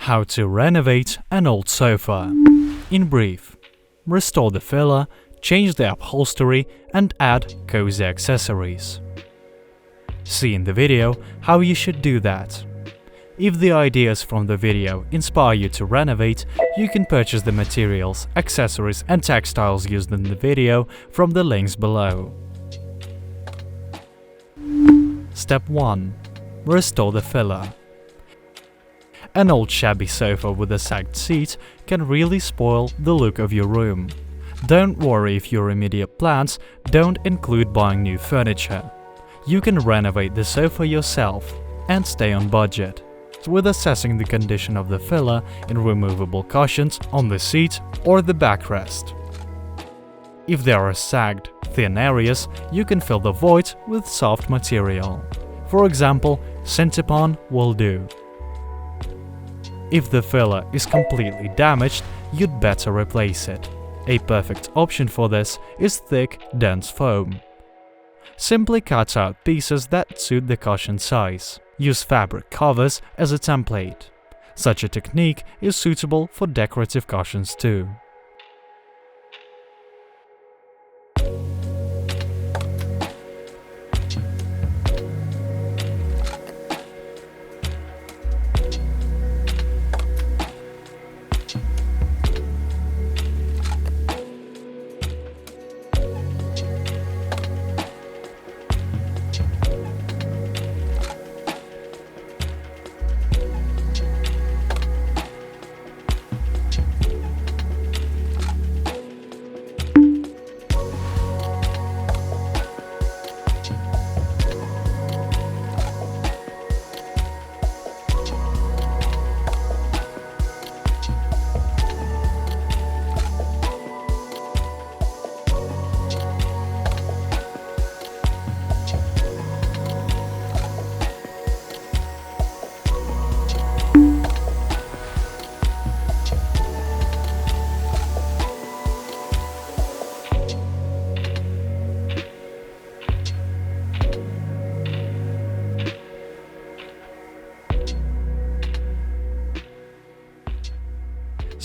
How to renovate an old sofa. In brief, restore the filler, change the upholstery and add cozy accessories. See in the video how you should do that. If the ideas from the video inspire you to renovate, you can purchase the materials, accessories and textiles used in the video from the links below. Step 1. Restore the filler. An old shabby sofa with a sagged seat can really spoil the look of your room. Don't worry if your immediate plans don't include buying new furniture. You can renovate the sofa yourself and stay on budget with assessing the condition of the filler in removable cushions on the seat or the backrest. If there are sagged, thin areas, you can fill the void with soft material. For example, Synthepon will do. If the filler is completely damaged, you'd better replace it. A perfect option for this is thick, dense foam. Simply cut out pieces that suit the cushion size. Use fabric covers as a template. Such a technique is suitable for decorative cushions too.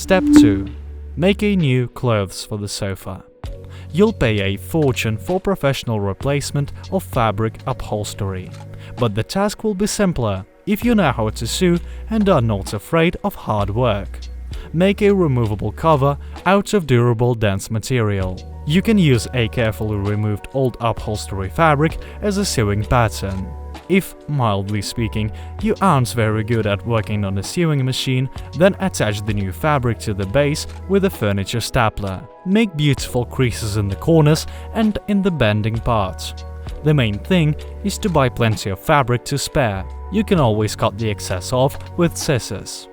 Step 2. Make a new clothes for the sofa. You'll pay a fortune for professional replacement of fabric upholstery, but the task will be simpler if you know how to sew and are not afraid of hard work. Make a removable cover out of durable dense material. You can use a carefully removed old upholstery fabric as a sewing pattern. If, mildly speaking, you aren't very good at working on a sewing machine, then attach the new fabric to the base with a furniture stapler. Make beautiful creases in the corners and in the bending parts. The main thing is to buy plenty of fabric to spare. You can always cut the excess off with scissors.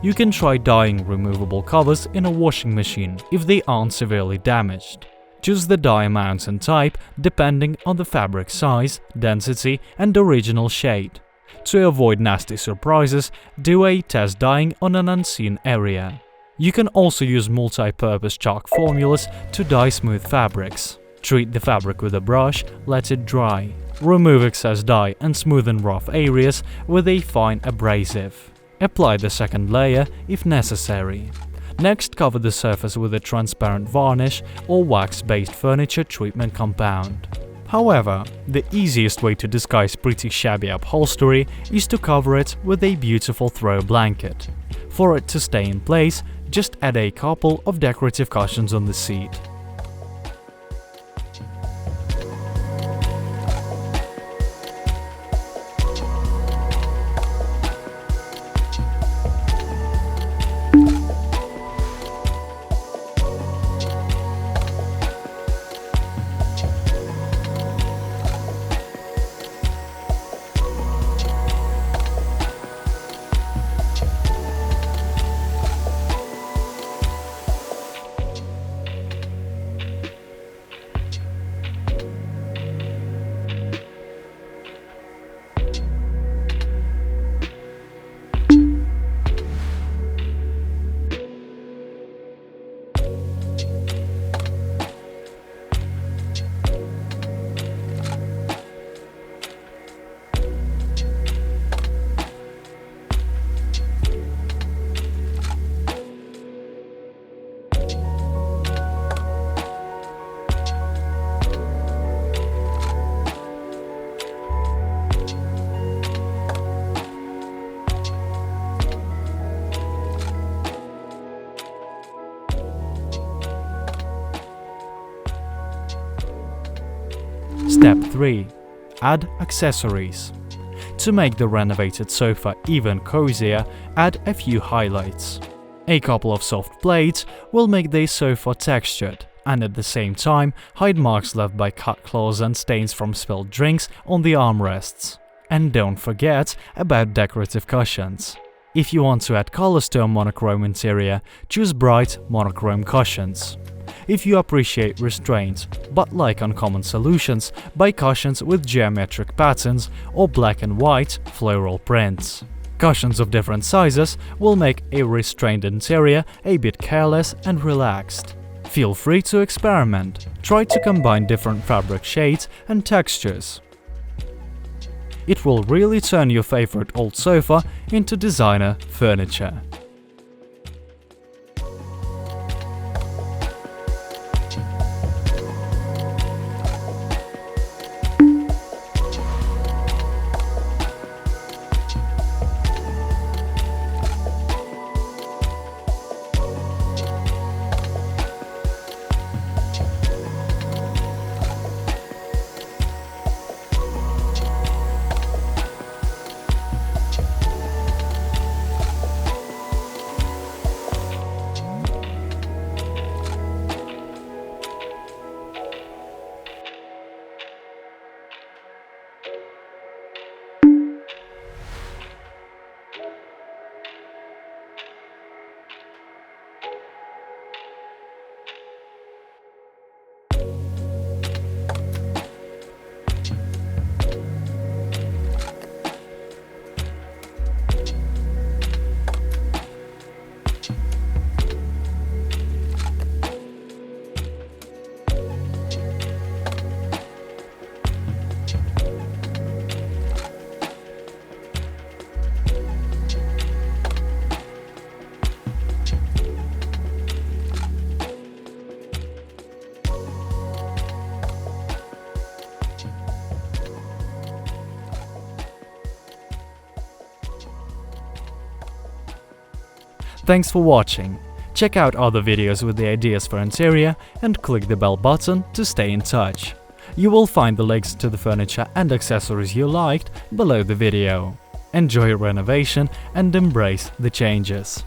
You can try dyeing removable covers in a washing machine if they aren't severely damaged. Choose the dye amount and type depending on the fabric size, density and original shade. To avoid nasty surprises, do a test dyeing on an unseen area. You can also use multi-purpose chalk formulas to dye smooth fabrics. Treat the fabric with a brush, let it dry. Remove excess dye and smoothen rough areas with a fine abrasive. Apply the second layer if necessary. Next, cover the surface with a transparent varnish or wax-based furniture treatment compound. However, the easiest way to disguise pretty shabby upholstery is to cover it with a beautiful throw blanket. For it to stay in place, just add a couple of decorative cushions on the seat. 3. Add accessories. To make the renovated sofa even cozier, add a few highlights. A couple of soft plates will make the sofa textured and at the same time hide marks left by cut claws and stains from spilled drinks on the armrests. And don't forget about decorative cushions. If you want to add colors to a monochrome interior, choose bright monochrome cushions. If you appreciate restraint but like uncommon solutions, buy cushions with geometric patterns or black and white floral prints. Cushions of different sizes will make a restrained interior a bit careless and relaxed. Feel free to experiment. Try to combine different fabric shades and textures. It will really turn your favorite old sofa into designer furniture. Thanks for watching. Check out other videos with the ideas for interior and click the bell button to stay in touch. You will find the links to the furniture and accessories you liked below the video. Enjoy your renovation and embrace the changes.